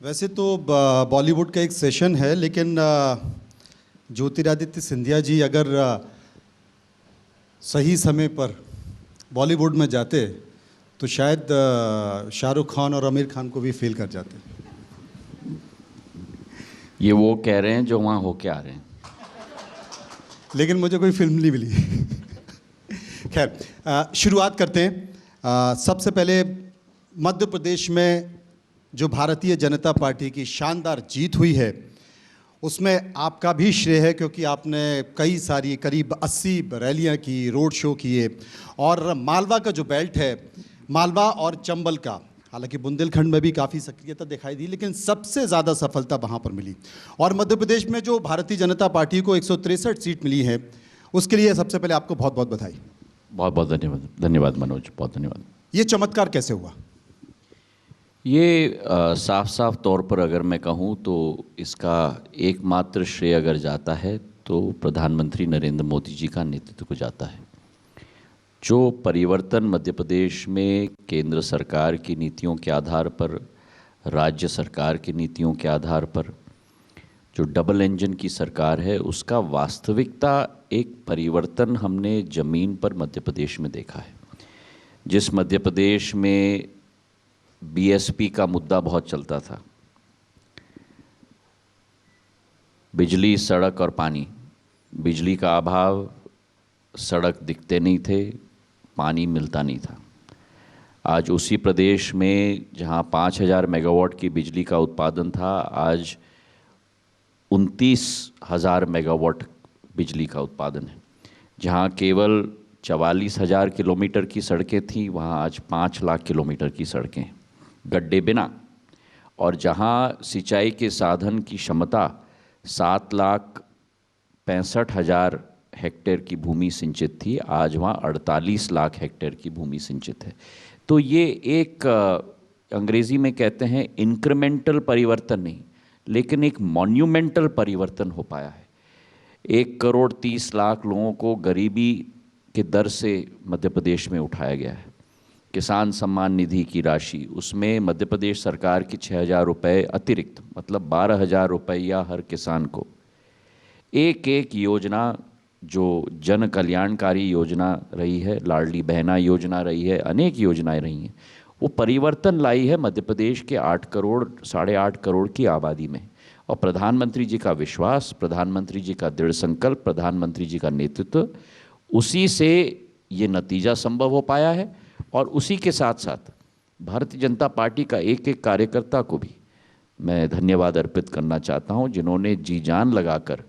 वैसे तो बॉलीवुड का एक सेशन है, लेकिन ज्योतिरादित्य सिंधिया जी अगर सही समय पर बॉलीवुड में जाते तो शायद शाहरुख खान और आमिर खान को भी फेल कर जाते। ये वो कह रहे हैं जो वहाँ होके आ रहे हैं। लेकिन मुझे कोई फिल्म नहीं मिली। खैर, शुरुआत करते हैं। सबसे पहले मध्य प्रदेश में जो भारतीय जनता पार्टी की शानदार जीत हुई है उसमें आपका भी श्रेय है, क्योंकि आपने कई सारी करीब 80 रैलियां की, रोड शो किए, और मालवा का जो बेल्ट है, मालवा और चंबल का, हालांकि बुंदेलखंड में भी काफ़ी सक्रियता दिखाई दी, लेकिन सबसे ज़्यादा सफलता वहाँ पर मिली। और मध्य प्रदेश में जो भारतीय जनता पार्टी को 163 सीट मिली है, उसके लिए सबसे पहले आपको बहुत बहुत बधाई। बहुत बहुत धन्यवाद। धन्यवाद मनोज, बहुत धन्यवाद। ये चमत्कार कैसे हुआ? ये साफ साफ तौर पर अगर मैं कहूँ तो इसका एकमात्र श्रेय अगर जाता है तो प्रधानमंत्री नरेंद्र मोदी जी का नेतृत्व को जाता है। जो परिवर्तन मध्य प्रदेश में केंद्र सरकार की नीतियों के आधार पर, राज्य सरकार की नीतियों के आधार पर, जो डबल इंजन की सरकार है, उसका वास्तविकता एक परिवर्तन हमने ज़मीन पर मध्य प्रदेश में देखा है। जिस मध्य प्रदेश में बीएसपी का मुद्दा बहुत चलता था, बिजली, सड़क और पानी, बिजली का अभाव, सड़क दिखते नहीं थे, पानी मिलता नहीं था। आज उसी प्रदेश में जहां 5000 मेगावाट की बिजली का उत्पादन था, आज 29,000 मेगावाट बिजली का उत्पादन है। जहां केवल 44,000 किलोमीटर की सड़कें थीं, वहां आज 5 लाख किलोमीटर की सड़कें, गड्ढे बिना। और जहां सिंचाई के साधन की क्षमता 7,65,000 हेक्टेयर की भूमि सिंचित थी, आज वहाँ 48 लाख हेक्टेयर की भूमि सिंचित है। तो ये एक अंग्रेज़ी में कहते हैं इंक्रीमेंटल परिवर्तन नहीं, लेकिन एक मॉन्यूमेंटल परिवर्तन हो पाया है। 1,30,00,000 लोगों को गरीबी के दर से मध्य प्रदेश में उठाया गया है। किसान सम्मान निधि की राशि, उसमें मध्य प्रदेश सरकार की 6,000 रुपये अतिरिक्त, मतलब 12,000 रुपया हर किसान को। एक एक योजना जो जन कल्याणकारी योजना रही है, लाडली बहना योजना रही है, अनेक योजनाएं रही हैं, वो परिवर्तन लाई है मध्य प्रदेश के 8 करोड़, 8.5 करोड़ की आबादी में। और प्रधानमंत्री जी का विश्वास, प्रधानमंत्री जी का दृढ़ संकल्प, प्रधानमंत्री जी का नेतृत्व, उसी से ये नतीजा संभव हो पाया है। और उसी के साथ साथ भारतीय जनता पार्टी का एक एक कार्यकर्ता को भी मैं धन्यवाद अर्पित करना चाहता हूं, जिन्होंने जी जान लगाकर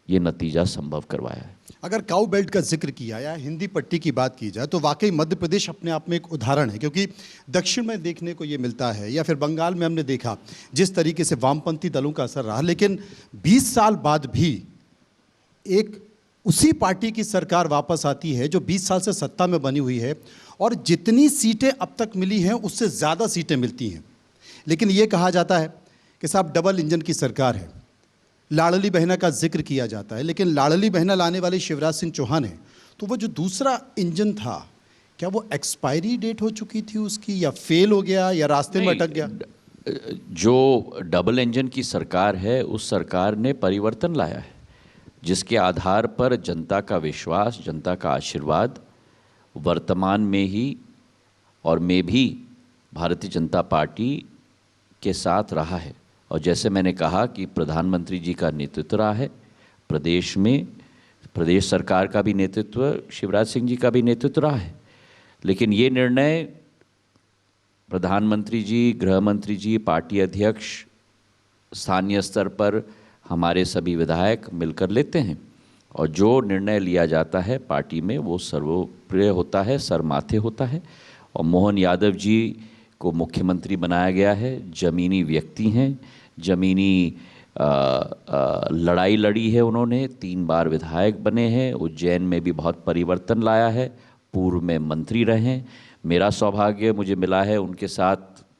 ये नतीजा संभव करवाया है। अगर काऊ बेल्ट का जिक्र किया या हिंदी पट्टी की बात की जाए तो वाकई मध्य प्रदेश अपने आप में एक उदाहरण है, क्योंकि दक्षिण में देखने को ये मिलता है, या फिर बंगाल में हमने देखा जिस तरीके से वामपंथी दलों का असर रहा, लेकिन 20 साल बाद भी एक उसी पार्टी की सरकार वापस आती है जो 20 साल से सत्ता में बनी हुई है, और जितनी सीटें अब तक मिली हैं उससे ज़्यादा सीटें मिलती हैं। लेकिन ये कहा जाता है कि साहब डबल इंजन की सरकार है। लाडली बहना का जिक्र किया जाता है, लेकिन लाडली बहना लाने वाले शिवराज सिंह चौहान है, तो वो जो दूसरा इंजन था, क्या वो एक्सपायरी डेट हो चुकी थी उसकी, या फेल हो गया, या रास्ते में अटक गया? जो डबल इंजन की सरकार है, उस सरकार ने परिवर्तन लाया है, जिसके आधार पर जनता का विश्वास, जनता का आशीर्वाद वर्तमान में ही और में भी भारतीय जनता पार्टी के साथ रहा है। और जैसे मैंने कहा कि प्रधानमंत्री जी का नेतृत्व रहा है प्रदेश में, प्रदेश सरकार का भी नेतृत्व, शिवराज सिंह जी का भी नेतृत्व रहा है। लेकिन ये निर्णय प्रधानमंत्री जी, गृह मंत्री जी, पार्टी अध्यक्ष, स्थानीय स्तर पर हमारे सभी विधायक मिलकर लेते हैं, और जो निर्णय लिया जाता है पार्टी में वो सर्वोप्रिय होता है, सरमाथे होता है। और मोहन यादव जी को मुख्यमंत्री बनाया गया है, ज़मीनी व्यक्ति हैं, ज़मीनी लड़ाई लड़ी है उन्होंने, 3 बार विधायक बने हैं, उज्जैन में भी बहुत परिवर्तन लाया है, पूर्व में मंत्री रहे हैं। मेरा सौभाग्य मुझे मिला है उनके साथ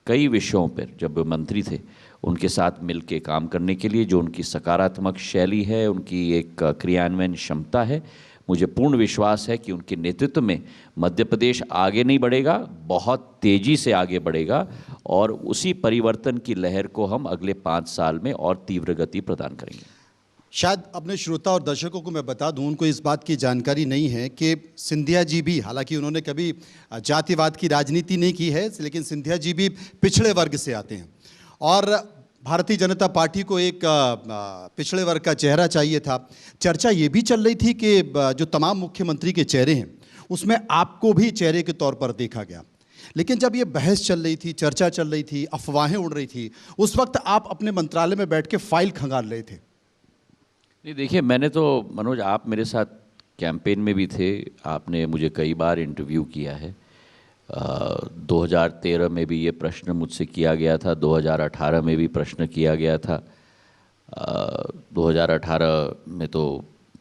कई विषयों पर, जब मंत्री थे, उनके साथ मिल के काम करने के लिए। जो उनकी सकारात्मक शैली है, उनकी एक क्रियान्वयन क्षमता है, मुझे पूर्ण विश्वास है कि उनके नेतृत्व में मध्य प्रदेश आगे नहीं बढ़ेगा, बहुत तेज़ी से आगे बढ़ेगा और उसी परिवर्तन की लहर को हम अगले 5 साल में और तीव्र गति प्रदान करेंगे। शायद अपने श्रोता और दर्शकों को मैं बता दूं, उनको इस बात की जानकारी नहीं है कि सिंधिया जी भी, हालांकि उन्होंने कभी जातिवाद की राजनीति नहीं की है, लेकिन सिंधिया जी भी पिछड़े वर्ग से आते हैं और भारतीय जनता पार्टी को एक पिछड़े वर्ग का चेहरा चाहिए था। चर्चा ये भी चल रही थी कि जो तमाम मुख्यमंत्री के चेहरे हैं उसमें आपको भी चेहरे के तौर पर देखा गया, लेकिन जब ये बहस चल रही थी, चर्चा चल रही थी, अफवाहें उड़ रही थी, उस वक्त आप अपने मंत्रालय में बैठ के फाइल खंगाल रहे थे। नहीं, देखिए, मैंने तो मनोज, आप मेरे साथ कैंपेन में भी थे, आपने मुझे कई बार इंटरव्यू किया है। 2013 में भी ये प्रश्न मुझसे किया गया था, 2018 में भी प्रश्न किया गया था, 2018 में तो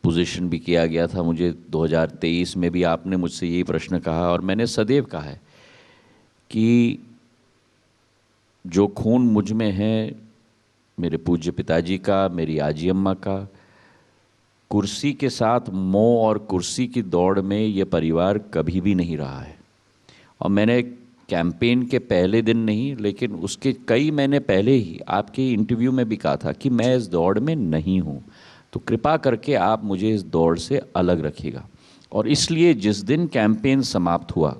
पोजीशन भी किया गया था मुझे, 2023 में भी आपने मुझसे यही प्रश्न कहा और मैंने सदैव कहा है कि जो खून मुझ में है, मेरे पूज्य पिताजी का, मेरी आजी अम्मा का, कुर्सी के साथ मोह और कुर्सी की दौड़ में ये परिवार कभी भी नहीं रहा है। और मैंने कैंपेन के पहले दिन नहीं, लेकिन उसके कई महीने पहले ही आपके इंटरव्यू में भी कहा था कि मैं इस दौड़ में नहीं हूँ, तो कृपा करके आप मुझे इस दौड़ से अलग रखिएगा। और इसलिए जिस दिन कैंपेन समाप्त हुआ,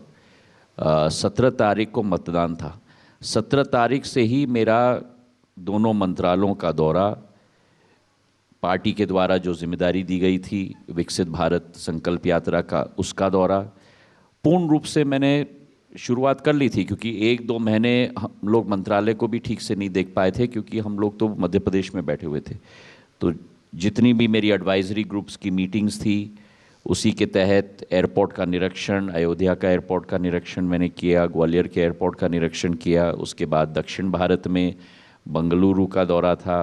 17 तारीख को मतदान था, 17 तारीख से ही मेरा दोनों मंत्रालयों का दौरा, पार्टी के द्वारा जो जिम्मेदारी दी गई थी विकसित भारत संकल्प यात्रा का, उसका दौरा पूर्ण रूप से मैंने शुरुआत कर ली थी, क्योंकि 1-2 महीने हम लोग मंत्रालय को भी ठीक से नहीं देख पाए थे, क्योंकि हम लोग तो मध्य प्रदेश में बैठे हुए थे। तो जितनी भी मेरी एडवाइजरी ग्रुप्स की मीटिंग्स थी, उसी के तहत एयरपोर्ट का निरीक्षण, अयोध्या का एयरपोर्ट का निरीक्षण मैंने किया, ग्वालियर के एयरपोर्ट का निरीक्षण किया, उसके बाद दक्षिण भारत में बंगलुरु का दौरा था,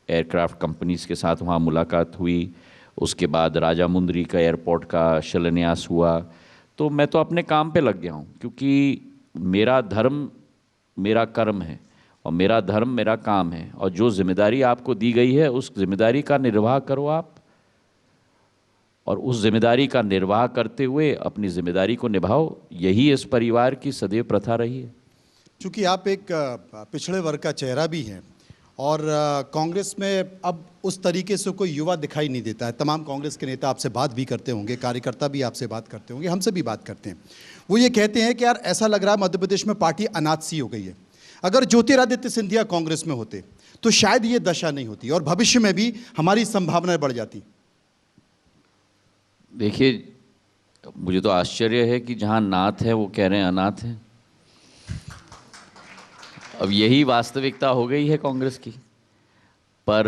एयरक्राफ्ट कंपनीज़ के साथ वहाँ मुलाकात हुई, उसके बाद राजामुंदरी का एयरपोर्ट का शिलान्यास हुआ। तो मैं तो अपने काम पे लग गया हूँ, क्योंकि मेरा धर्म मेरा कर्म है और मेरा धर्म मेरा काम है, और जो जिम्मेदारी आपको दी गई है उस जिम्मेदारी का निर्वाह करो आप, और उस जिम्मेदारी का निर्वाह करते हुए अपनी जिम्मेदारी को निभाओ। यही इस परिवार की सदैव प्रथा रही है। चूँकि आप एक पिछड़े वर्ग का चेहरा भी हैं और कांग्रेस में अब उस तरीके से कोई युवा दिखाई नहीं देता है। तमाम कांग्रेस के नेता आपसे बात भी करते होंगे, कार्यकर्ता भी आपसे बात करते होंगे, हमसे भी बात करते हैं। वो ये कहते हैं कि यार ऐसा लग रहा है मध्य प्रदेश में पार्टी अनाथ सी हो गई है। अगर ज्योतिरादित्य सिंधिया कांग्रेस में होते तो शायद ये दशा नहीं होती और भविष्य में भी हमारी संभावनाएं बढ़ जाती। देखिए, मुझे तो आश्चर्य है कि जहाँ नाथ है वो कह रहे हैं अनाथ है। अब यही वास्तविकता हो गई है कांग्रेस की। पर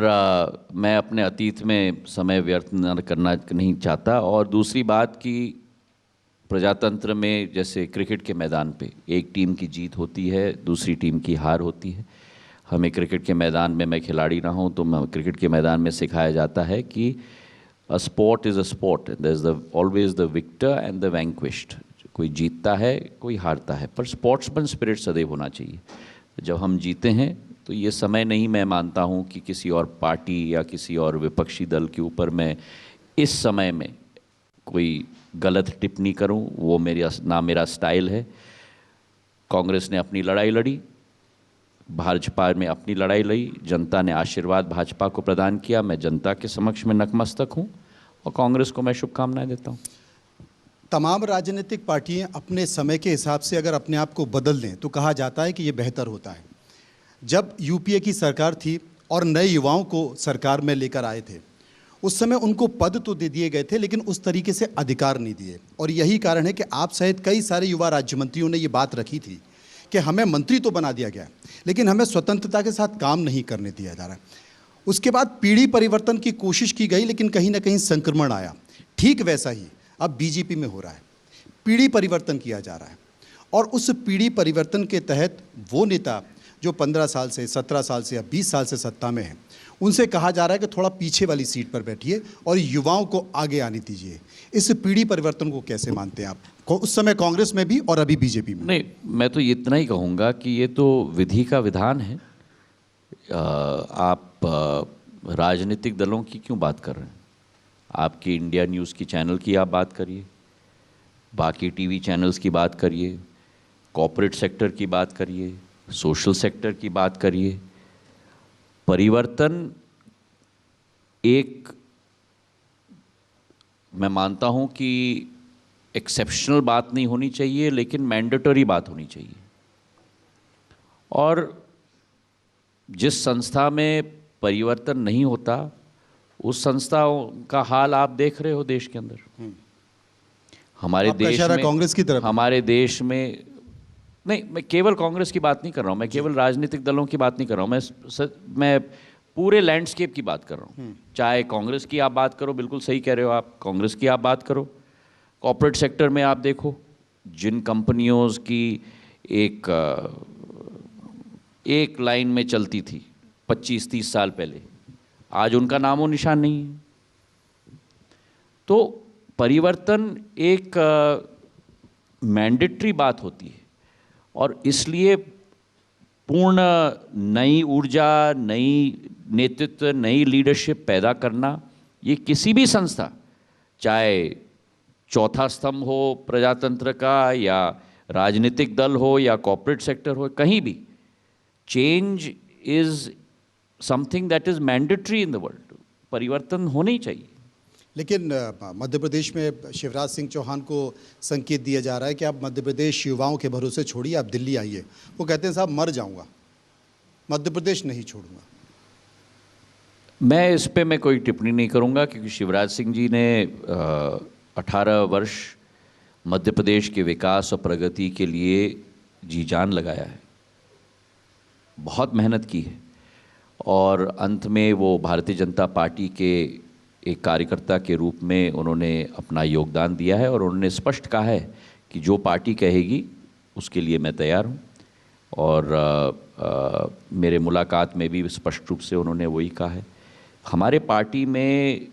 मैं अपने अतीत में समय व्यर्थ न करना नहीं चाहता। और दूसरी बात कि प्रजातंत्र में जैसे क्रिकेट के मैदान पे एक टीम की जीत होती है, दूसरी टीम की हार होती है। हमें क्रिकेट के मैदान में, मैं खिलाड़ी रहा हूँ तो क्रिकेट के मैदान में सिखाया जाता है कि a sport is a sport, there is always the victor and the vanquished. कोई जीतता है, कोई हारता है, पर स्पोर्ट्समैन स्पिरिट सदैव होना चाहिए। जब हम जीते हैं तो ये समय नहीं, मैं मानता हूँ कि किसी और पार्टी या किसी और विपक्षी दल के ऊपर मैं इस समय में कोई गलत टिप्पणी करूँ, वो मेरा स्टाइल है। कांग्रेस ने अपनी लड़ाई लड़ी, भाजपा में अपनी लड़ाई लड़ी, जनता ने आशीर्वाद भाजपा को प्रदान किया। मैं जनता के समक्ष में नतमस्तक हूँ और कांग्रेस को मैं शुभकामनाएं देता हूँ। तमाम राजनीतिक पार्टियां अपने समय के हिसाब से अगर अपने आप को बदल दें तो कहा जाता है कि ये बेहतर होता है। जब यूपीए की सरकार थी और नए युवाओं को सरकार में लेकर आए थे, उस समय उनको पद तो दे दिए गए थे लेकिन उस तरीके से अधिकार नहीं दिए। और यही कारण है कि आप सहित कई सारे युवा राज्य मंत्रियों ने ये बात रखी थी कि हमें मंत्री तो बना दिया गया लेकिन हमें स्वतंत्रता के साथ काम नहीं करने दिया जा रहा। उसके बाद पीढ़ी परिवर्तन की कोशिश की गई लेकिन कहीं ना कहीं संक्रमण आया। ठीक वैसा ही अब बीजेपी में हो रहा है, पीढ़ी परिवर्तन किया जा रहा है। और उस पीढ़ी परिवर्तन के तहत वो नेता जो 15 साल से, 17 साल से या 20 साल से सत्ता में हैं, उनसे कहा जा रहा है कि थोड़ा पीछे वाली सीट पर बैठिए और युवाओं को आगे आने दीजिए। इस पीढ़ी परिवर्तन को कैसे मानते हैं आप, उस समय कांग्रेस में भी और अभी बीजेपी में? नहीं, मैं तो इतना ही कहूँगा कि ये तो विधि का विधान है। आप राजनीतिक दलों की क्यों बात कर रहे हैं? आपके इंडिया न्यूज़ की चैनल की आप बात करिए, बाकी टीवी चैनल्स की बात करिए, कॉर्पोरेट सेक्टर की बात करिए, सोशल सेक्टर की बात करिए। परिवर्तन एक, मैं मानता हूं कि एक्सेप्शनल बात नहीं होनी चाहिए, लेकिन मैंडेटरी बात होनी चाहिए। और जिस संस्था में परिवर्तन नहीं होता, उस संस्था का हाल आप देख रहे हो देश के अंदर। हमारे आपका देश इशारा में, कांग्रेस की तरफ है। हमारे देश में नहीं, मैं केवल कांग्रेस की बात नहीं कर रहा हूँ, मैं केवल राजनीतिक दलों की बात नहीं कर रहा हूँ, मैं पूरे लैंडस्केप की बात कर रहा हूँ। चाहे कांग्रेस की आप बात करो, बिल्कुल सही कह रहे हो आप, कांग्रेस की आप बात करो, कॉर्पोरेट सेक्टर में आप देखो, जिन कंपनियों की एक लाइन में चलती थी 25-30 साल पहले, आज उनका नामो निशान नहीं है। तो परिवर्तन एक मैंडेटरी बात होती है, और इसलिए पूर्ण नई ऊर्जा, नई नेतृत्व, नई लीडरशिप पैदा करना, ये किसी भी संस्था, चाहे चौथा स्तंभ हो प्रजातंत्र का, या राजनीतिक दल हो, या कॉर्पोरेट सेक्टर हो, कहीं भी change is something that is mandatory in the world. परिवर्तन होने ही चाहिए। लेकिन मध्य प्रदेश में शिवराज सिंह चौहान को संकेत दिया जा रहा है कि आप मध्य प्रदेश युवाओं के भरोसे छोड़िए, आप दिल्ली आइए। वो कहते हैं साहब मर जाऊंगा, मध्य प्रदेश नहीं छोड़ूंगा। मैं इस पे मैं कोई टिप्पणी नहीं करूंगा, क्योंकि शिवराज सिंह जी ने 18 वर्ष मध्य प्रदेश के विकास और प्रगति के लिए जी जान लगाया है, बहुत मेहनत की है, और अंत में वो भारतीय जनता पार्टी के एक कार्यकर्ता के रूप में उन्होंने अपना योगदान दिया है, और उन्होंने स्पष्ट कहा है कि जो पार्टी कहेगी उसके लिए मैं तैयार हूँ। और मेरे मुलाकात में भी स्पष्ट रूप से उन्होंने वही कहा है। हमारे पार्टी में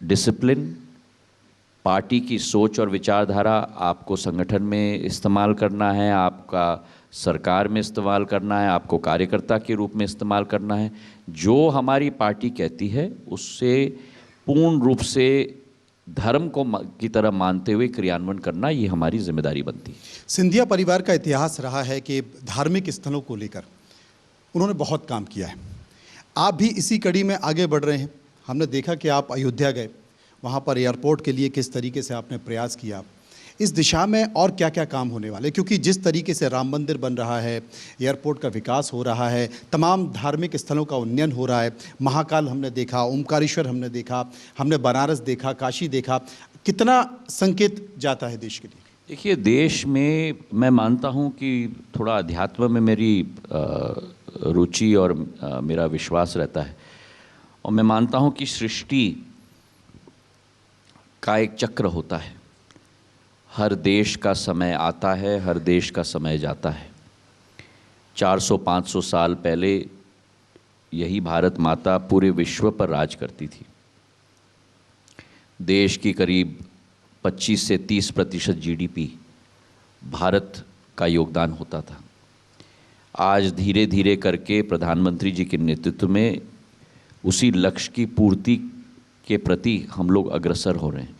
डिसिप्लिन, पार्टी की सोच और विचारधारा आपको संगठन में इस्तेमाल करना है, आपका सरकार में इस्तेमाल करना है, आपको कार्यकर्ता के रूप में इस्तेमाल करना है। जो हमारी पार्टी कहती है उससे पूर्ण रूप से धर्म को की तरह मानते हुए क्रियान्वयन करना, ये हमारी जिम्मेदारी बनती है। सिंधिया परिवार का इतिहास रहा है कि धार्मिक स्थलों को लेकर उन्होंने बहुत काम किया है। आप भी इसी कड़ी में आगे बढ़ रहे हैं। हमने देखा कि आप अयोध्या गए, वहाँ पर एयरपोर्ट के लिए किस तरीके से आपने प्रयास किया। इस दिशा में और क्या क्या काम होने वाले, क्योंकि जिस तरीके से राम मंदिर बन रहा है, एयरपोर्ट का विकास हो रहा है, तमाम धार्मिक स्थलों का उन्नयन हो रहा है, महाकाल हमने देखा, ओमकारेश्वर हमने देखा, हमने बनारस देखा, काशी देखा, कितना संकेत जाता है देश के लिए। देखिए, देश में मैं मानता हूँ कि थोड़ा अध्यात्म में मेरी रुचि और मेरा विश्वास रहता है, और मैं मानता हूँ कि सृष्टि का एक चक्र होता है। हर देश का समय आता है, हर देश का समय जाता है। 400-500 साल पहले यही भारत माता पूरे विश्व पर राज करती थी। देश की करीब 25 से 30% जीडीपी भारत का योगदान होता था। आज धीरे धीरे करके प्रधानमंत्री जी के नेतृत्व में उसी लक्ष्य की पूर्ति के प्रति हम लोग अग्रसर हो रहे हैं।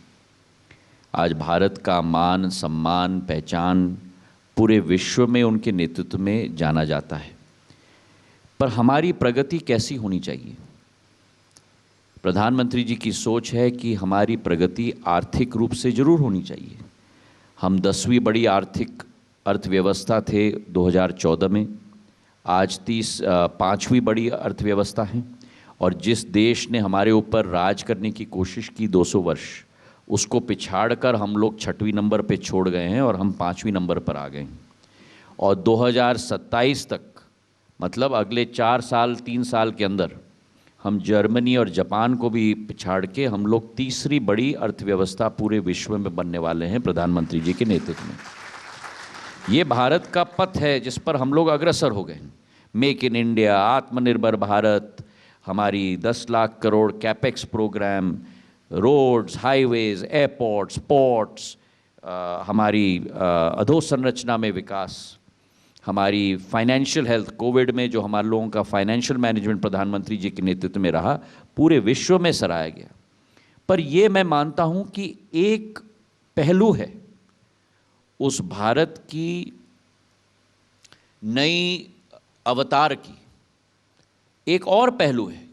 आज भारत का मान, सम्मान, पहचान पूरे विश्व में उनके नेतृत्व में जाना जाता है। पर हमारी प्रगति कैसी होनी चाहिए? प्रधानमंत्री जी की सोच है कि हमारी प्रगति आर्थिक रूप से जरूर होनी चाहिए। हम 10वीं बड़ी आर्थिक अर्थव्यवस्था थे 2014 में, आज 5वीं बड़ी अर्थव्यवस्था हैं, और जिस देश ने हमारे ऊपर राज करने की कोशिश की 200 वर्ष, उसको पिछाड़कर हम लोग 6वें नंबर पे छोड़ गए हैं और हम 5वें नंबर पर आ गए हैं। और 2027 तक, मतलब अगले 4 साल 3 साल के अंदर, हम जर्मनी और जापान को भी पिछाड़ के हम लोग 3री बड़ी अर्थव्यवस्था पूरे विश्व में बनने वाले हैं प्रधानमंत्री जी के नेतृत्व में। ये भारत का पथ है जिस पर हम लोग अग्रसर हो गए। मेक इन इंडिया, आत्मनिर्भर भारत, हमारी 10 lakh crore capex programme, roads, highways, airports, ports, हमारी अधोसंरचना में विकास, हमारी फाइनेंशियल हेल्थ, कोविड में जो हमारे लोगों का फाइनेंशियल मैनेजमेंट प्रधानमंत्री जी के नेतृत्व में रहा, पूरे विश्व में सराहा गया। पर ये मैं मानता हूँ कि एक पहलू है उस भारत की नई अवतार की, एक और पहलू है,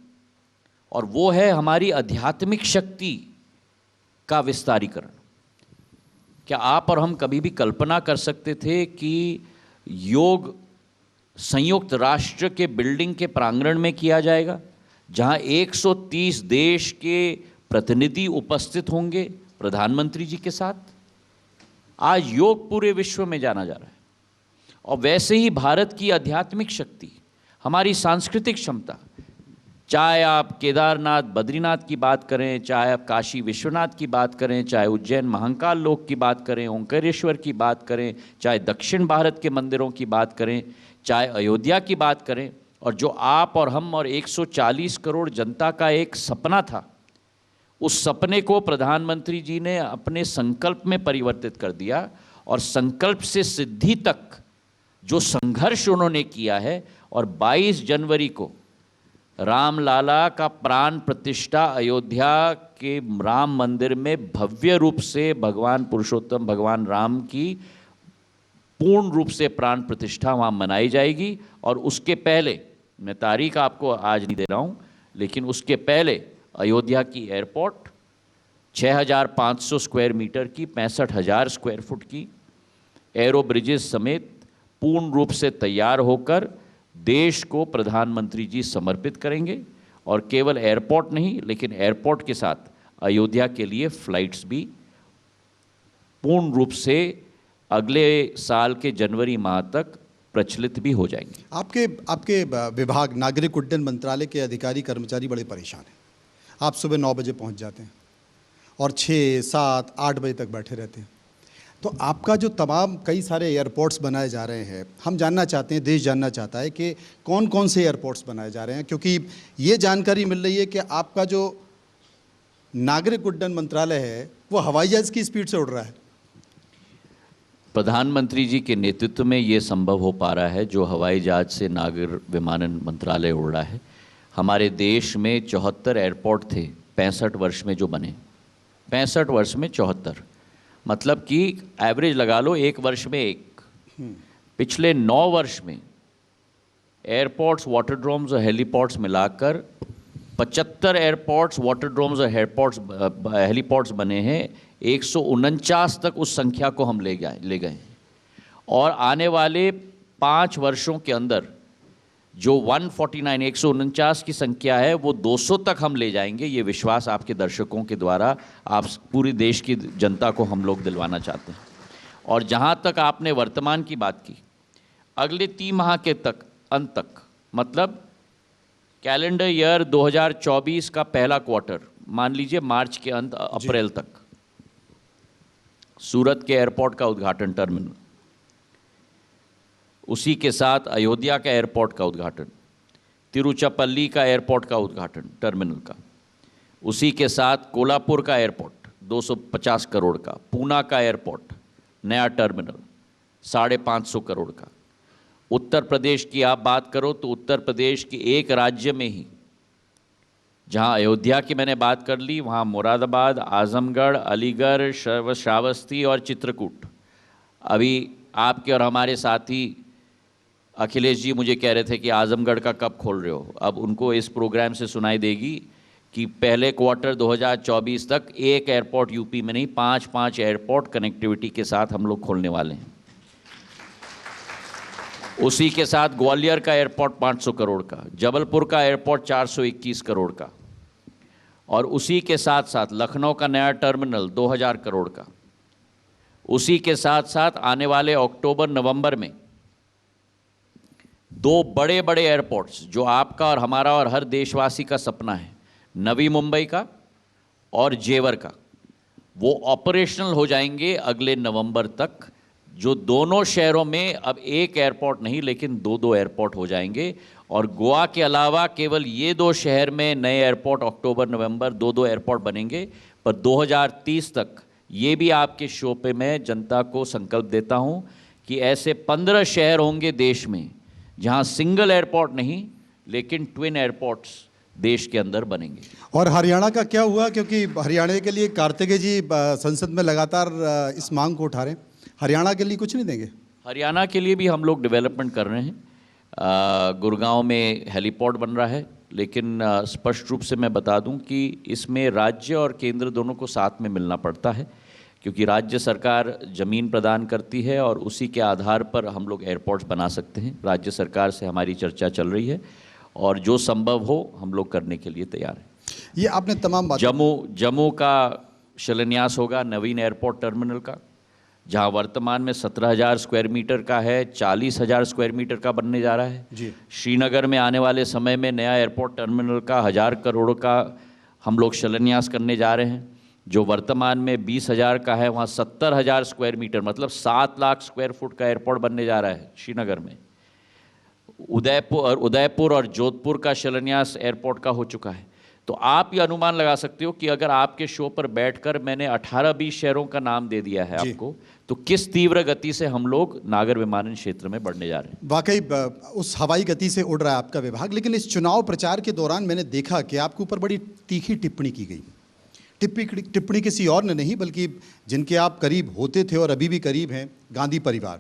और वो है हमारी आध्यात्मिक शक्ति का विस्तारीकरण। क्या आप और हम कभी भी कल्पना कर सकते थे कि योग संयुक्त राष्ट्र के बिल्डिंग के प्रांगण में किया जाएगा, जहां 130 देश के प्रतिनिधि उपस्थित होंगे प्रधानमंत्री जी के साथ? आज योग पूरे विश्व में जाना जा रहा है। और वैसे ही भारत की आध्यात्मिक शक्ति, हमारी सांस्कृतिक क्षमता, चाहे आप केदारनाथ बद्रीनाथ की बात करें, चाहे आप काशी विश्वनाथ की बात करें, चाहे उज्जैन महाकाल लोक की बात करें, ओंकारेश्वर की बात करें, चाहे दक्षिण भारत के मंदिरों की बात करें, चाहे अयोध्या की बात करें, और जो आप और हम और 140 करोड़ जनता का एक सपना था, उस सपने को प्रधानमंत्री जी ने अपने संकल्प में परिवर्तित कर दिया। और संकल्प से सिद्धि तक जो संघर्ष उन्होंने किया है, और 22 जनवरी को रामलाला का प्राण प्रतिष्ठा अयोध्या के राम मंदिर में भव्य रूप से भगवान पुरुषोत्तम भगवान राम की पूर्ण रूप से प्राण प्रतिष्ठा वहाँ मनाई जाएगी। और उसके पहले, मैं तारीख आपको आज नहीं दे रहा हूँ, लेकिन उसके पहले अयोध्या की एयरपोर्ट 6,500 स्क्वायर मीटर की, 65,000 स्क्वायर फुट की एरो ब्रिजेस समेत पूर्ण रूप से तैयार होकर देश को प्रधानमंत्री जी समर्पित करेंगे। और केवल एयरपोर्ट नहीं, लेकिन एयरपोर्ट के साथ अयोध्या के लिए फ्लाइट्स भी पूर्ण रूप से अगले साल के जनवरी माह तक प्रचलित भी हो जाएंगे। आपके विभाग नागरिक उड्डयन मंत्रालय के अधिकारी कर्मचारी बड़े परेशान हैं। आप सुबह 9 बजे पहुंच जाते हैं और 6, 7, 8 बजे तक बैठे रहते हैं। तो आपका जो तमाम कई सारे एयरपोर्ट्स बनाए जा रहे हैं, हम जानना चाहते हैं, देश जानना चाहता है कि कौन कौन से एयरपोर्ट्स बनाए जा रहे हैं, क्योंकि ये जानकारी मिल रही है कि आपका जो नागरिक उड्डयन मंत्रालय है वो हवाई जहाज़ की स्पीड से उड़ रहा है। प्रधानमंत्री जी के नेतृत्व में ये संभव हो पा रहा है, जो हवाई जहाज से नागर विमानन मंत्रालय उड़ रहा है। हमारे देश में 74 एयरपोर्ट थे 65 वर्ष में जो बने, 65 वर्ष में 74, मतलब कि एवरेज लगा लो एक वर्ष में एक। पिछले 9 वर्ष में एयरपोर्ट्स, वाटरड्रोम्स और हेलीपोर्ट्स मिलाकर 75 एयरपोर्ट्स, वाटरड्रोम्स और हेलीपोर्ट्स बने हैं। 149 तक उस संख्या को हम ले गए। और आने वाले 5 वर्षों के अंदर जो 149 की संख्या है वो 200 तक हम ले जाएंगे। ये विश्वास आपके दर्शकों के द्वारा आप पूरी देश की जनता को हम लोग दिलवाना चाहते हैं। और जहाँ तक आपने वर्तमान की बात की, अगले 3 माह के अंत तक, मतलब कैलेंडर ईयर 2024 का पहला क्वार्टर, मान लीजिए मार्च के अंत अप्रैल तक, सूरत के एयरपोर्ट का उद्घाटन, टर्मिनल, उसी के साथ अयोध्या का एयरपोर्ट का उद्घाटन, तिरुचिरापल्ली का एयरपोर्ट का उद्घाटन टर्मिनल का, उसी के साथ कोल्हापुर का एयरपोर्ट 250 करोड़ का, पूना का एयरपोर्ट नया टर्मिनल 550 करोड़ का। उत्तर प्रदेश की आप बात करो तो उत्तर प्रदेश के एक राज्य में ही, जहां अयोध्या की मैंने बात कर ली, वहां मुरादाबाद, आजमगढ़, अलीगढ़, श्रावस्ती और चित्रकूट। अभी आपके और हमारे साथी अखिलेश जी मुझे कह रहे थे कि आजमगढ़ का कब खोल रहे हो। अब उनको इस प्रोग्राम से सुनाई देगी कि पहले क्वार्टर 2024 तक एक एयरपोर्ट यूपी में नहीं, 5 एयरपोर्ट कनेक्टिविटी के साथ हम लोग खोलने वाले हैं। उसी के साथ ग्वालियर का एयरपोर्ट 500 करोड़ का, जबलपुर का एयरपोर्ट 421 करोड़ का, और उसी के साथ साथ लखनऊ का नया टर्मिनल 2000 करोड़ का। उसी के साथ साथ आने वाले अक्टूबर नवंबर में 2 बड़े बड़े एयरपोर्ट्स, जो आपका और हमारा और हर देशवासी का सपना है, नवी मुंबई का और जेवर का, वो ऑपरेशनल हो जाएंगे अगले नवंबर तक। जो दोनों शहरों में अब एक एयरपोर्ट नहीं लेकिन 2 एयरपोर्ट हो जाएंगे। और गोवा के अलावा केवल ये 2 शहर में नए एयरपोर्ट अक्टूबर नवंबर 2 एयरपोर्ट बनेंगे। पर 2030 तक ये भी आपके शो पे मैं जनता को संकल्प देता हूँ कि ऐसे 15 शहर होंगे देश में जहां सिंगल एयरपोर्ट नहीं लेकिन ट्विन एयरपोर्ट्स देश के अंदर बनेंगे। और हरियाणा का क्या हुआ, क्योंकि हरियाणा के लिए कार्तिकेय जी संसद में लगातार इस मांग को उठा रहे हैं, हरियाणा के लिए कुछ नहीं देंगे? हरियाणा के लिए भी हम लोग डेवलपमेंट कर रहे हैं। गुड़गांव में हेलीपोर्ट बन रहा है, लेकिन स्पष्ट रूप से मैं बता दूं कि इसमें राज्य और केंद्र दोनों को साथ में मिलना पड़ता है, क्योंकि राज्य सरकार ज़मीन प्रदान करती है और उसी के आधार पर हम लोग एयरपोर्ट्स बना सकते हैं। राज्य सरकार से हमारी चर्चा चल रही है और जो संभव हो हम लोग करने के लिए तैयार हैं। ये आपने तमाम बात, जम्मू का शिलान्यास होगा नवीन एयरपोर्ट टर्मिनल का, जहां वर्तमान में 17,000 स्क्वायर मीटर का है, 40,000 स्क्वायर मीटर का बनने जा रहा है जी। श्रीनगर में आने वाले समय में नया एयरपोर्ट टर्मिनल का 1,000 करोड़ का हम लोग शिलान्यास करने जा रहे हैं। जो वर्तमान में 20,000 का है, वहाँ 70,000 स्क्वायर मीटर मतलब 7 लाख स्क्वायर फुट का एयरपोर्ट बनने जा रहा है श्रीनगर में। उदयपुर और जोधपुर का शिलान्यास एयरपोर्ट का हो चुका है। तो आप ये अनुमान लगा सकते हो कि अगर आपके शो पर बैठकर मैंने 18-20 शहरों का नाम दे दिया है आपको, तो किस तीव्र गति से हम लोग नागर विमानन क्षेत्र में बढ़ने जा रहे हैं। वाकई उस हवाई गति से उड़ रहा है आपका विभाग। लेकिन इस चुनाव प्रचार के दौरान मैंने देखा कि आपके ऊपर बड़ी तीखी टिप्पणी की गई। टिप्पणी किसी और ने नहीं बल्कि जिनके आप करीब होते थे और अभी भी करीब हैं, गांधी परिवार,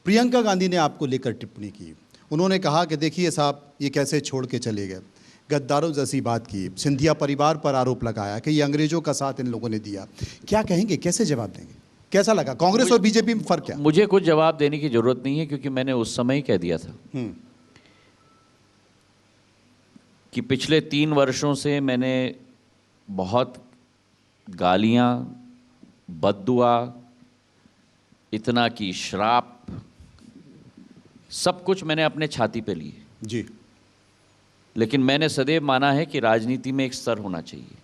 प्रियंका गांधी ने आपको लेकर टिप्पणी की। उन्होंने कहा कि देखिए साहब, ये कैसे छोड़ के चले गए, गद्दारों जैसी बात की, सिंधिया परिवार पर आरोप लगाया कि ये अंग्रेजों का साथ इन लोगों ने दिया। क्या कहेंगे, कैसे जवाब देंगे, कैसा लगा? कांग्रेस और बीजेपी में फर्क क्या? मुझे कुछ जवाब देने की जरूरत नहीं है, क्योंकि मैंने उस समय ही कह दिया था कि पिछले 3 वर्षों से मैंने बहुत गालियां, बद्दुआ, इतना की श्राप, सब कुछ मैंने अपने छाती पे लिए जी। लेकिन मैंने सदैव माना है कि राजनीति में एक स्तर होना चाहिए,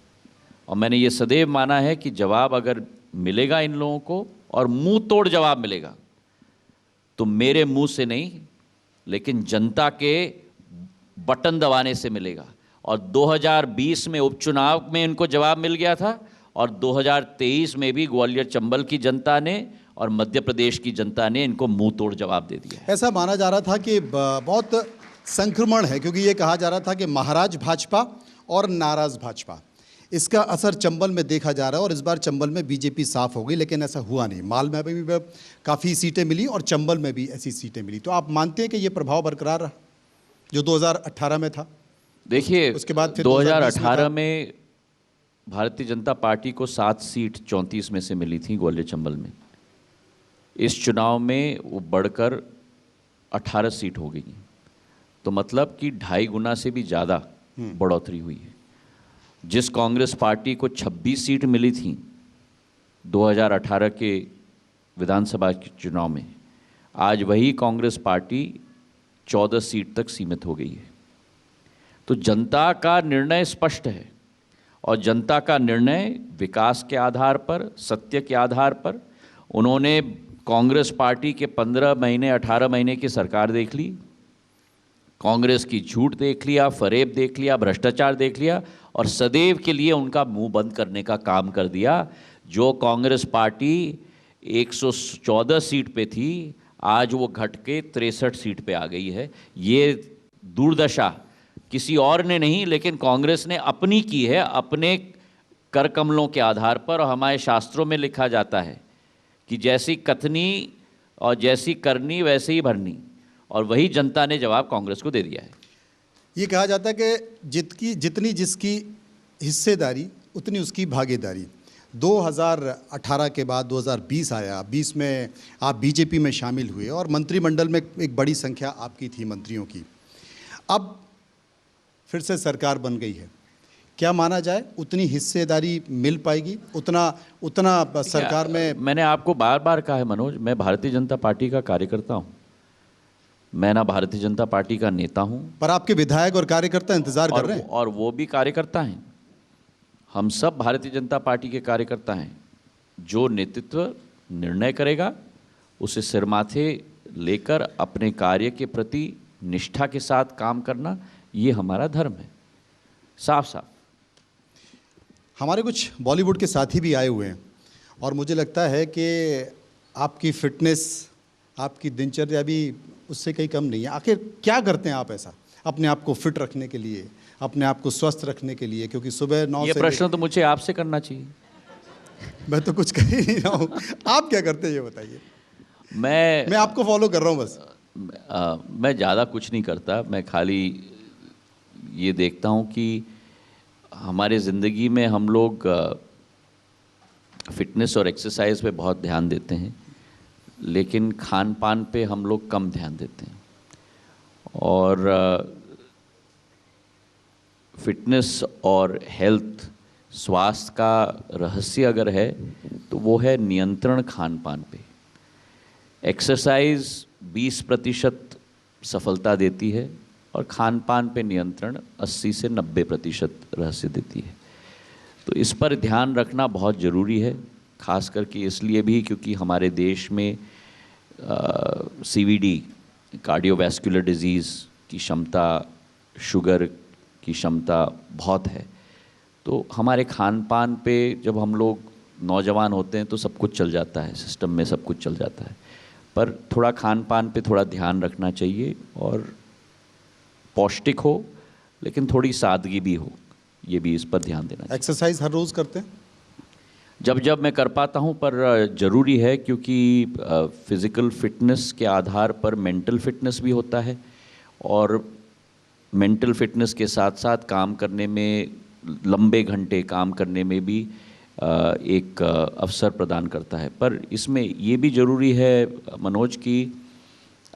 और मैंने ये सदैव माना है कि जवाब अगर मिलेगा इन लोगों को और मुंह तोड़ जवाब मिलेगा, तो मेरे मुंह से नहीं लेकिन जनता के बटन दबाने से मिलेगा। और 2020 में उपचुनाव में इनको जवाब मिल गया था, और 2023 में भी ग्वालियर चंबल की जनता ने और मध्य प्रदेश की जनता ने इनको मुंह तोड़ जवाब दे दिया। ऐसा माना जा रहा था कि बहुत संक्रमण है, क्योंकि ये कहा जा रहा था कि महाराज भाजपा और नाराज भाजपा, इसका असर चंबल में देखा जा रहा है। और इस बार चंबल में बीजेपी साफ हो गई, लेकिन ऐसा हुआ नहीं। माल में भी काफ़ी सीटें मिली और चंबल में भी ऐसी सीटें मिली। तो आप मानते हैं कि ये प्रभाव बरकरार रहा जो 2018 में था? देखिए, उसके बाद फिर 2018 में भारतीय जनता पार्टी को 7 सीट 34 में से मिली थी ग्वालियर चंबल में। इस चुनाव में वो बढ़कर 18 सीट हो गई, तो मतलब कि 2.5 गुना से भी ज़्यादा बढ़ोतरी हुई है। जिस कांग्रेस पार्टी को 26 सीट मिली थी 2018 के विधानसभा के चुनाव में, आज वही कांग्रेस पार्टी 14 सीट तक सीमित हो गई है। तो जनता का निर्णय स्पष्ट है, और जनता का निर्णय विकास के आधार पर, सत्य के आधार पर। उन्होंने कांग्रेस पार्टी के 15 महीने 18 महीने की सरकार देख ली, कांग्रेस की झूठ देख लिया, फरेब देख लिया, भ्रष्टाचार देख लिया, और सदैव के लिए उनका मुंह बंद करने का काम कर दिया। जो कांग्रेस पार्टी 114 सीट पे थी, आज वो घट के 63 सीट पे आ गई है। ये दुर्दशा किसी और ने नहीं, लेकिन कांग्रेस ने अपनी की है, अपने कर कमलों के आधार पर। और हमारे शास्त्रों में लिखा जाता है कि जैसी कथनी और जैसी करनी वैसे ही भरनी, और वही जनता ने जवाब कांग्रेस को दे दिया है। ये कहा जाता है कि जितनी जिसकी हिस्सेदारी उतनी उसकी भागीदारी। 2018 के बाद 2020 आया, 20 में आप बीजेपी में शामिल हुए और मंत्रिमंडल में एक बड़ी संख्या आपकी थी मंत्रियों की। अब फिर से सरकार बन गई है, क्या माना जाए उतनी हिस्सेदारी मिल पाएगी, उतना सरकार में? मैंने आपको बार बार कहा है मनोज, मैं भारतीय जनता पार्टी का कार्यकर्ता हूँ, मैं ना भारतीय जनता पार्टी का नेता हूँ। पर आपके विधायक और कार्यकर्ता इंतजार कर रहे हैं। और वो भी कार्यकर्ता हैं, हम सब भारतीय जनता पार्टी के कार्यकर्ता हैं। जो नेतृत्व निर्णय करेगा उसे सिरमाथे लेकर अपने कार्य के प्रति निष्ठा के साथ काम करना, ये हमारा धर्म है, साफ साफ। हमारे कुछ बॉलीवुड के साथी भी आए हुए हैं, और मुझे लगता है कि आपकी फिटनेस आपकी दिनचर्या भी उससे कहीं कम नहीं है। आखिर क्या करते हैं आप ऐसा अपने आप को फिट रखने के लिए, अपने आप को स्वस्थ रखने के लिए? क्योंकि सुबह 9 ये से प्रश्न तो मुझे आपसे करना चाहिए। मैं तो कुछ कर ही नहीं रहा हूँ। आप क्या करते हैं ये बताइए। मैं मैं आपको फॉलो कर रहा हूँ बस। मैं ज़्यादा कुछ नहीं करता। मैं खाली ये देखता हूँ कि हमारे ज़िंदगी में हम लोग फिटनेस और एक्सरसाइज पे बहुत ध्यान देते हैं, लेकिन खान पान पे हम लोग कम ध्यान देते हैं। और फिटनेस और हेल्थ, स्वास्थ्य का रहस्य अगर है तो वो है नियंत्रण खान पान पे। एक्सरसाइज 20% सफलता देती है और खान पान पे नियंत्रण 80 से 90% रहस्य देती है। तो इस पर ध्यान रखना बहुत ज़रूरी है, खास करके इसलिए भी क्योंकि हमारे देश में CVD, कार्डियोवैस्कुलर डिजीज़ की क्षमता, शुगर की क्षमता बहुत है। तो हमारे खान पान पे जब हम लोग नौजवान होते हैं तो सब कुछ चल जाता है, सिस्टम में सब कुछ चल जाता है, पर थोड़ा खान पान पे थोड़ा ध्यान रखना चाहिए और पौष्टिक हो लेकिन थोड़ी सादगी भी हो, ये भी इस पर ध्यान देना चाहिए। एक्सरसाइज हर रोज़ करते हैं? जब जब मैं कर पाता हूँ, पर ज़रूरी है क्योंकि फिज़िकल फिटनेस के आधार पर मेंटल फिटनेस भी होता है और मेंटल फिटनेस के साथ साथ काम करने में, लंबे घंटे काम करने में भी एक अवसर प्रदान करता है। पर इसमें ये भी ज़रूरी है मनोज कि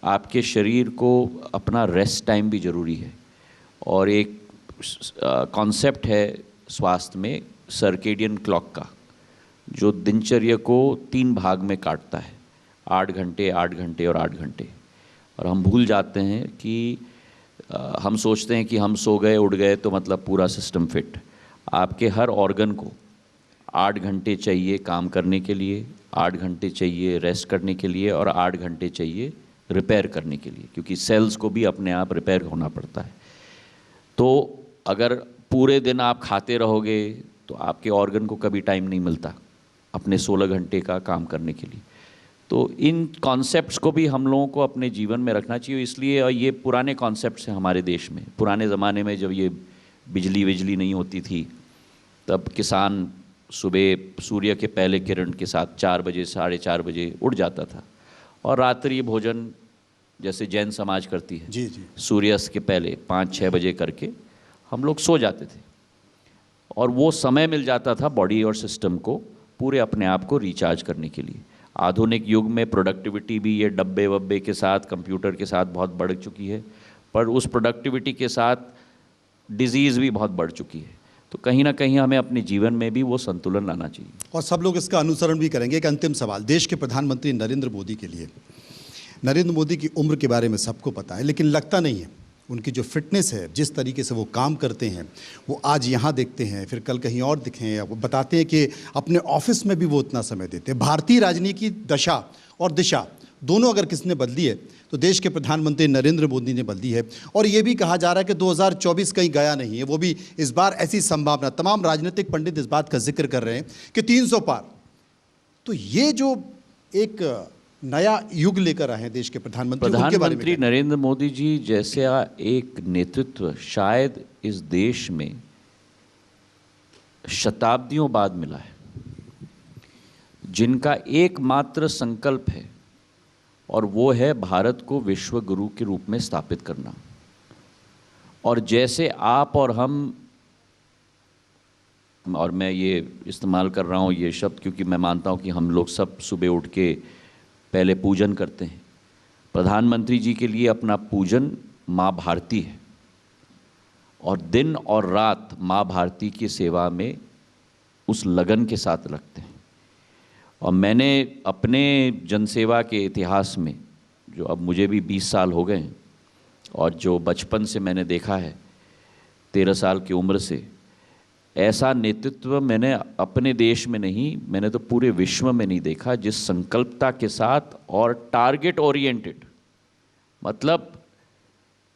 आपके शरीर को अपना रेस्ट टाइम भी ज़रूरी है। और एक कॉन्सेप्ट है स्वास्थ्य में सर्केडियन क्लॉक का, जो दिनचर्या को 3 भाग में काटता है, 8 घंटे, 8 घंटे और 8 घंटे। और हम भूल जाते हैं कि हम सोचते हैं कि हम सो गए उठ गए तो मतलब पूरा सिस्टम फिट। आपके हर ऑर्गन को 8 घंटे चाहिए काम करने के लिए, 8 घंटे चाहिए रेस्ट करने के लिए और 8 घंटे चाहिए रिपेयर करने के लिए, क्योंकि सेल्स को भी अपने आप रिपेयर होना पड़ता है। तो अगर पूरे दिन आप खाते रहोगे तो आपके ऑर्गन को कभी टाइम नहीं मिलता अपने 16 घंटे का काम करने के लिए। तो इन कॉन्सेप्ट्स को भी हम लोगों को अपने जीवन में रखना चाहिए। इसलिए, और ये पुराने कॉन्सेप्ट्स हैं हमारे देश में। पुराने ज़माने में जब ये बिजली नहीं होती थी, तब किसान सुबह सूर्य के पहले किरण के साथ 4 बजे, 4:30 बजे उठ जाता था और रात्रि भोजन जैसे जैन समाज करती है, जी जी, सूर्यास्त के पहले 5-6 बजे करके हम लोग सो जाते थे और वो समय मिल जाता था बॉडी और सिस्टम को पूरे अपने आप को रिचार्ज करने के लिए। आधुनिक युग में प्रोडक्टिविटी भी ये डब्बे वब्बे के साथ, कंप्यूटर के साथ बहुत बढ़ चुकी है, पर उस प्रोडक्टिविटी के साथ डिजीज़ भी बहुत बढ़ चुकी है। तो कहीं ना कहीं हमें अपने जीवन में भी वो संतुलन लाना चाहिए और सब लोग इसका अनुसरण भी करेंगे। एक अंतिम सवाल देश के प्रधानमंत्री नरेंद्र मोदी के लिए। नरेंद्र मोदी की उम्र के बारे में सबको पता है, लेकिन लगता नहीं है उनकी जो फिटनेस है, जिस तरीके से वो काम करते हैं, वो आज यहाँ देखते हैं फिर कल कहीं और दिखें। वो बताते हैं कि अपने ऑफिस में भी वो उतना समय देते हैं। भारतीय राजनीति की दशा और दिशा दोनों अगर किसने बदली है तो देश के प्रधानमंत्री नरेंद्र मोदी ने बदली है। और ये भी कहा जा रहा है कि 2024 कहीं गया नहीं है, वो भी इस बार ऐसी संभावना, तमाम राजनीतिक पंडित इस बात का जिक्र कर रहे हैं कि 300 पार। तो ये जो एक नया युग लेकर आए हैं देश के प्रधानमंत्री, उनके बारे में प्रधानमंत्री क्या? नरेंद्र मोदी जी जैसे एक नेतृत्व शायद इस देश में शताब्दियों बाद मिला है, जिनका एकमात्र संकल्प है और वो है भारत को विश्व गुरु के रूप में स्थापित करना। और जैसे आप और हम, और मैं ये इस्तेमाल कर रहा हूँ ये शब्द क्योंकि मैं मानता हूँ कि हम लोग सब सुबह उठ के पहले पूजन करते हैं। प्रधानमंत्री जी के लिए अपना पूजन माँ भारती है और दिन और रात माँ भारती की सेवा में उस लगन के साथ रखते हैं। और मैंने अपने जनसेवा के इतिहास में, जो अब मुझे भी 20 साल हो गए हैं और जो बचपन से मैंने देखा है 13 साल की उम्र से, ऐसा नेतृत्व मैंने अपने देश में नहीं, मैंने तो पूरे विश्व में नहीं देखा, जिस संकल्पता के साथ और टारगेट ओरिएंटेड, मतलब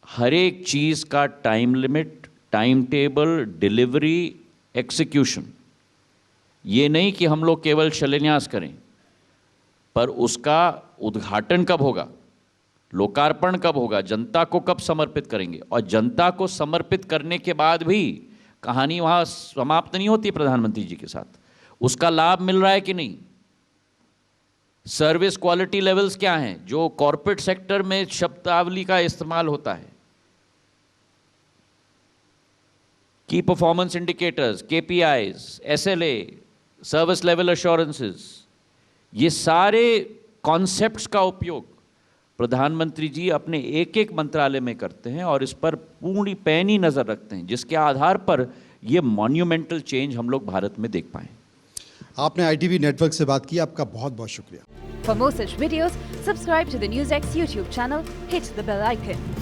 हर एक चीज़ का time limit, time table, delivery, execution. ये नहीं कि हम लोग केवल शिलान्यास करें, पर उसका उद्घाटन कब होगा, लोकार्पण कब होगा, जनता को कब समर्पित करेंगे? और जनता को समर्पित करने के बाद भी कहानी वहाँ समाप्त नहीं होती प्रधानमंत्री जी के साथ। उसका लाभ मिल रहा है कि नहीं? सर्विस क्वालिटी लेवल्स क्या हैं जो कॉरपोरेट सेक्टर में शब्दावली का इस्तेमाल होता है? की performance indicators, KPIs, SLA, service level assurances, ये सारे कॉन्सेप्ट्स का उपयोग प्रधानमंत्री जी अपने एक एक मंत्रालय में करते हैं और इस पर पूरी पैनी नज़र रखते हैं, जिसके आधार पर ये मॉन्यूमेंटल चेंज हम लोग भारत में देख पाएं। आपने ITV नेटवर्क से बात की, आपका बहुत बहुत शुक्रिया। For more such videos, subscribe to the NewsX YouTube channel, hit the bell icon.